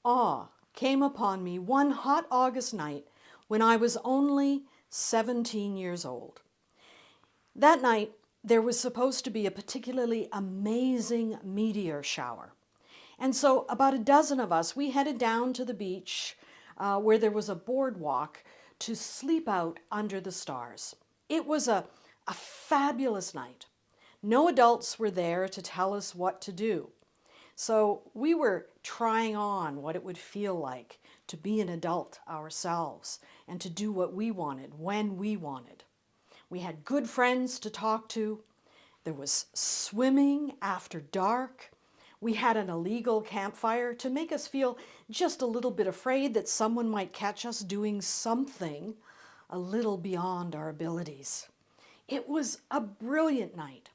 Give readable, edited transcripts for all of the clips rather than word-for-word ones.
awe came upon me one hot August night when I was only 17 years old. That night, there was supposed to be a particularly amazing meteor shower. And so about a dozen of us, we headed down to the beach where there was a boardwalk to sleep out under the stars. It was a fabulous night. No adults were there to tell us what to do. So we were trying on what it would feel like to be an adult ourselves and to do what we wanted when we wanted. We had good friends to talk to. There was swimming after dark. We had an illegal campfire to make us feel just a little bit afraid that someone might catch us doing something a little beyond our abilities. It was a brilliant night.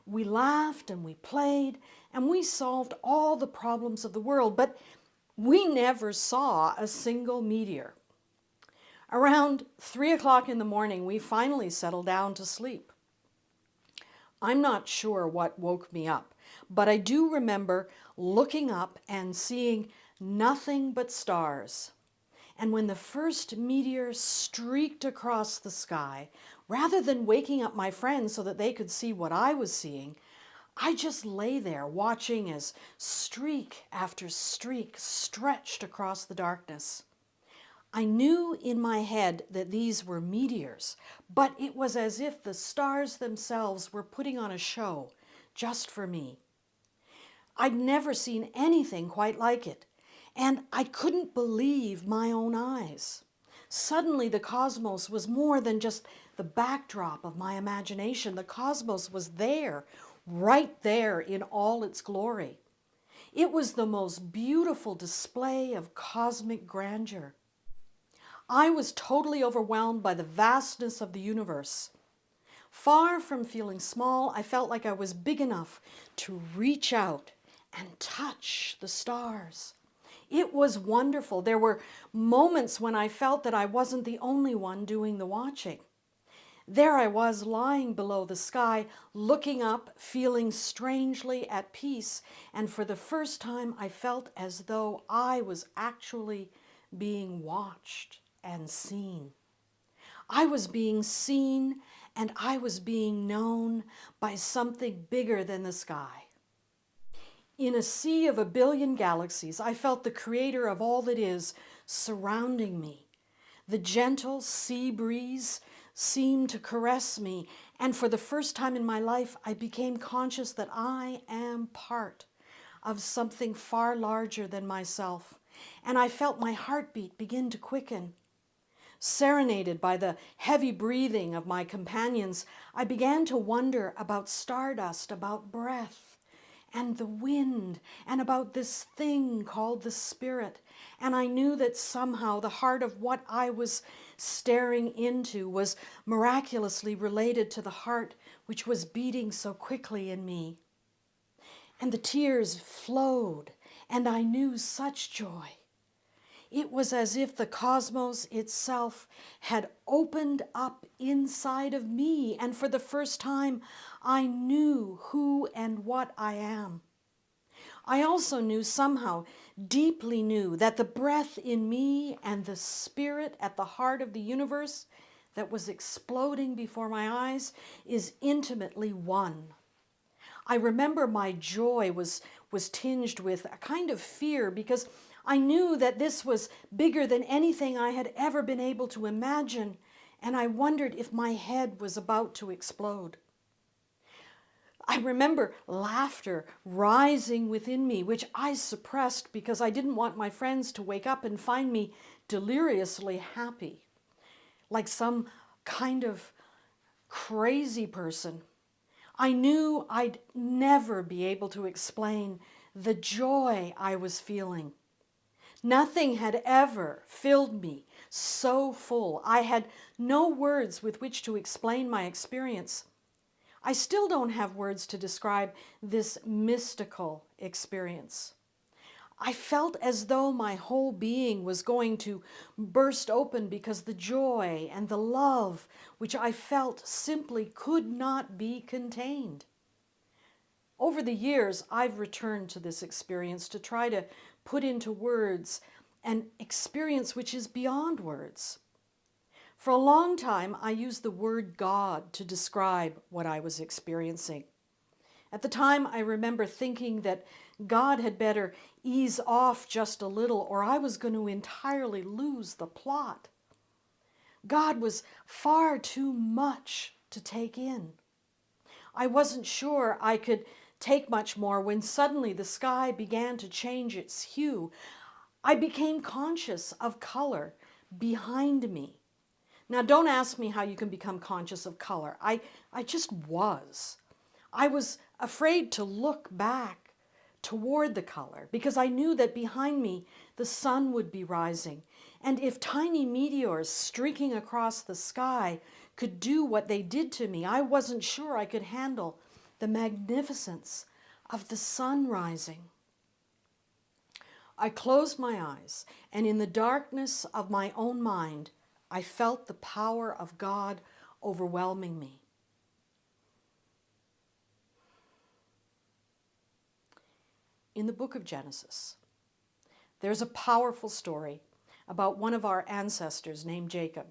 We laughed and we played and we solved all the problems of the world, but we never saw a single meteor. Around 3 o'clock in the morning, we finally settled down to sleep. I'm not sure what woke me up, but I do remember looking up and seeing nothing but stars. And when the first meteor streaked across the sky, rather than waking up my friends so that they could see what I was seeing, I just lay there watching as streak after streak stretched across the darkness. I knew in my head that these were meteors, but it was as if the stars themselves were putting on a show just for me. I'd never seen anything quite like it, and I couldn't believe my own eyes. Suddenly the cosmos was more than just the backdrop of my imagination. The cosmos was there, right there in all its glory. It was the most beautiful display of cosmic grandeur. I was totally overwhelmed by the vastness of the universe. Far from feeling small, I felt like I was big enough to reach out and touch the stars. It was wonderful. There were moments when I felt that I wasn't the only one doing the watching. There I was lying below the sky, looking up, feeling strangely at peace, and for the first time I felt as though I was actually being watched and seen. I was being seen and I was being known by something bigger than the sky. In a sea of a billion galaxies, I felt the creator of all that is surrounding me. The gentle sea breeze seemed to caress me, and for the first time in my life, I became conscious that I am part of something far larger than myself, and I felt my heartbeat begin to quicken. Serenaded by the heavy breathing of my companions, I began to wonder about stardust, about breath, and the wind, and about this thing called the spirit. And I knew that somehow the heart of what I was staring into was miraculously related to the heart which was beating so quickly in me. And the tears flowed, and I knew such joy. It was as if the cosmos itself had opened up inside of me, and for the first time I knew who and what I am. I also knew somehow, deeply knew, that the breath in me and the spirit at the heart of the universe that was exploding before my eyes is intimately one. I remember my joy was tinged with a kind of fear because I knew that this was bigger than anything I had ever been able to imagine, and I wondered if my head was about to explode. I remember laughter rising within me, which I suppressed because I didn't want my friends to wake up and find me deliriously happy, like some kind of crazy person. I knew I'd never be able to explain the joy I was feeling. Nothing had ever filled me so full. I had no words with which to explain my experience. I still don't have words to describe this mystical experience. I felt as though my whole being was going to burst open because the joy and the love which I felt simply could not be contained. Over the years, I've returned to this experience to try to put into words an experience which is beyond words. For a long time, I used the word God to describe what I was experiencing. At the time, I remember thinking that God had better ease off just a little or I was going to entirely lose the plot. God was far too much to take in. I wasn't sure I could take much more when suddenly the sky began to change its hue. I became conscious of color behind me. Now, don't ask me how you can become conscious of color. I just was. I was afraid to look back toward the color because I knew that behind me the sun would be rising. And if tiny meteors streaking across the sky could do what they did to me, I wasn't sure I could handle the magnificence of the sun rising. I closed my eyes, and in the darkness of my own mind, I felt the power of God overwhelming me. In the book of Genesis, there's a powerful story about one of our ancestors named Jacob.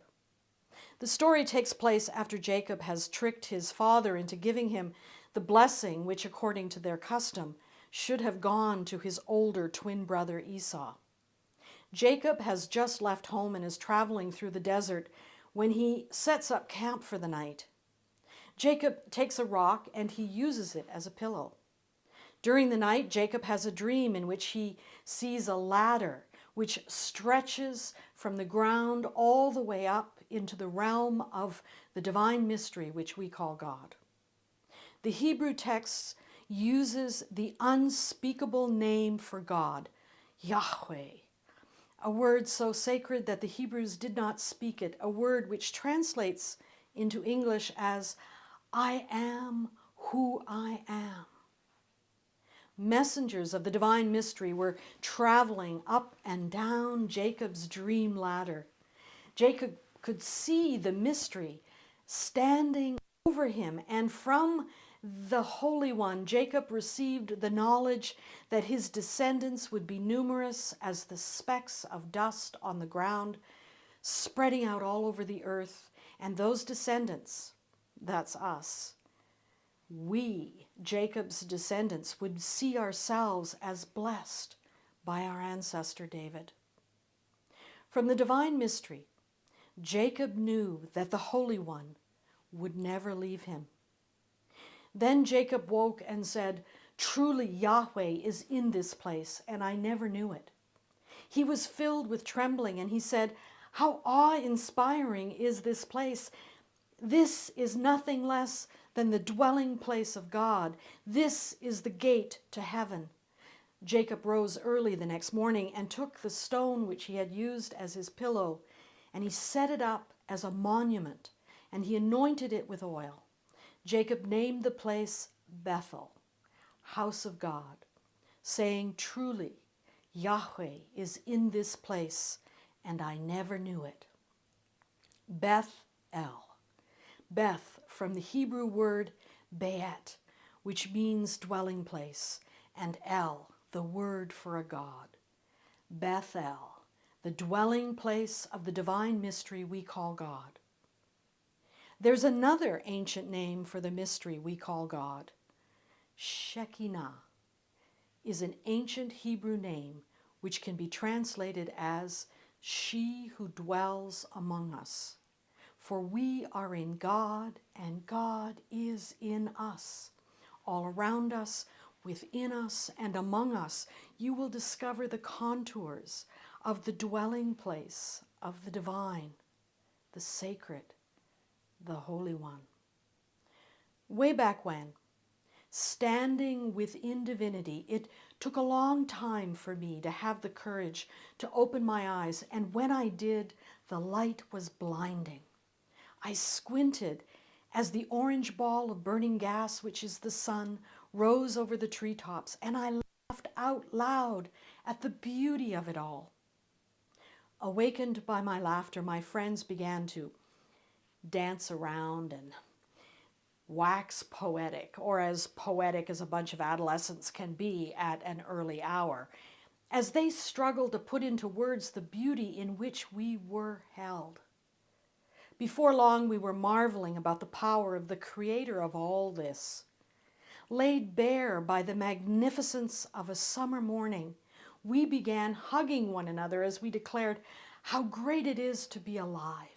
The story takes place after Jacob has tricked his father into giving him the blessing which, according to their custom, should have gone to his older twin brother Esau. Jacob has just left home and is traveling through the desert when he sets up camp for the night. Jacob takes a rock and he uses it as a pillow. During the night, Jacob has a dream in which he sees a ladder which stretches from the ground all the way up into the realm of the divine mystery which we call God. The Hebrew text uses the unspeakable name for God, Yahweh, a word so sacred that the Hebrews did not speak it, a word which translates into English as, I am who I am. Messengers of the divine mystery were traveling up and down Jacob's dream ladder. Jacob could see the mystery standing over him, and from the Holy One, Jacob received the knowledge that his descendants would be numerous as the specks of dust on the ground, spreading out all over the earth, and those descendants, that's us, we, Jacob's descendants, would see ourselves as blessed by our ancestor David. From the divine mystery, Jacob knew that the Holy One would never leave him. Then Jacob woke and said, truly Yahweh is in this place, and I never knew it. He was filled with trembling, and he said, how awe-inspiring is this place. This is nothing less than the dwelling place of God. This is the gate to heaven. Jacob rose early the next morning and took the stone which he had used as his pillow, and he set it up as a monument, and he anointed it with oil. Jacob named the place Bethel, house of God, saying, truly, Yahweh is in this place, and I never knew it. Bethel. Beth, from the Hebrew word be'et, which means dwelling place, and El, the word for a God. Bethel, the dwelling place of the divine mystery we call God. There's another ancient name for the mystery we call God. Shekinah is an ancient Hebrew name which can be translated as she who dwells among us. For we are in God, and God is in us. All around us, within us, and among us, you will discover the contours of the dwelling place of the divine, the sacred, the Holy One. Way back when, standing within divinity, it took a long time for me to have the courage to open my eyes, and when I did, the light was blinding. I squinted as the orange ball of burning gas, which is the sun, rose over the treetops, and I laughed out loud at the beauty of it all. Awakened by my laughter, my friends began to dance around and wax poetic, or as poetic as a bunch of adolescents can be at an early hour. as they struggled to put into words the beauty in which we were held. Before long, we were marveling about the power of the Creator of all this. Laid bare by the magnificence of a summer morning, we began hugging one another as we declared how great it is to be alive.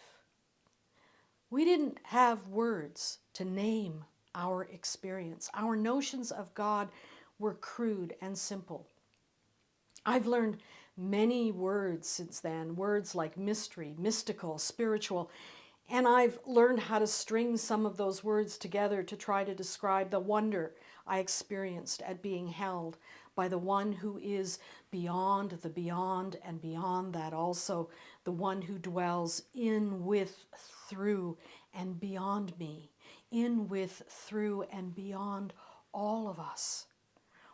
We didn't have words to name our experience. Our notions of God were crude and simple. I've learned many words since then, words like mystery, mystical, spiritual, and I've learned how to string some of those words together to try to describe the wonder I experienced at being held by the one who is beyond the beyond, and beyond that also, the one who dwells in, with, through, and beyond me, in, with, through, and beyond all of us.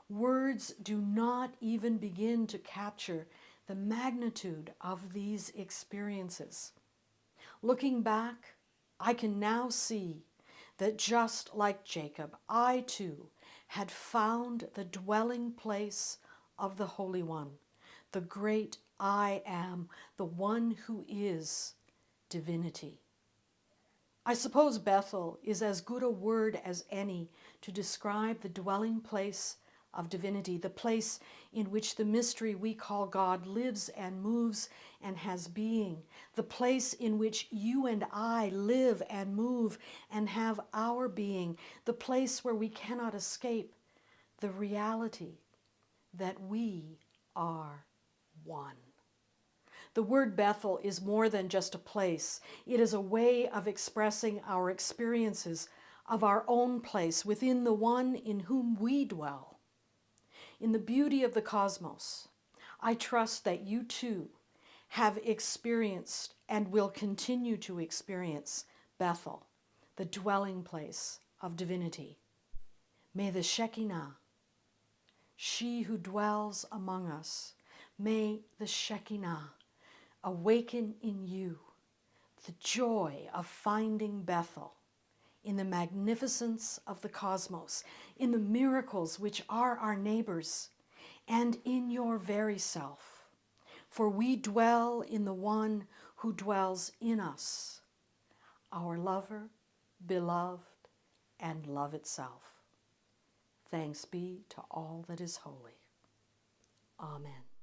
Words do not even begin to capture the magnitude of these experiences. Looking back, I can now see that just like Jacob, I too had found the dwelling place of the Holy One, the great I Am, the one who is divinity. I suppose Bethel is as good a word as any to describe the dwelling place of divinity, the place in which the mystery we call God lives and moves and has being, the place in which you and I live and move and have our being, the place where we cannot escape the reality that we are one. The word Bethel is more than just a place. It is a way of expressing our experiences of our own place within the one in whom we dwell. In the beauty of the cosmos, I trust that you too have experienced and will continue to experience Bethel, the dwelling place of divinity. May the Shekinah, she who dwells among us, may the Shekinah awaken in you the joy of finding Bethel in the magnificence of the cosmos, in the miracles which are our neighbors, and in your very self. For we dwell in the one who dwells in us, our lover, beloved, and love itself. Thanks be to all that is holy. Amen.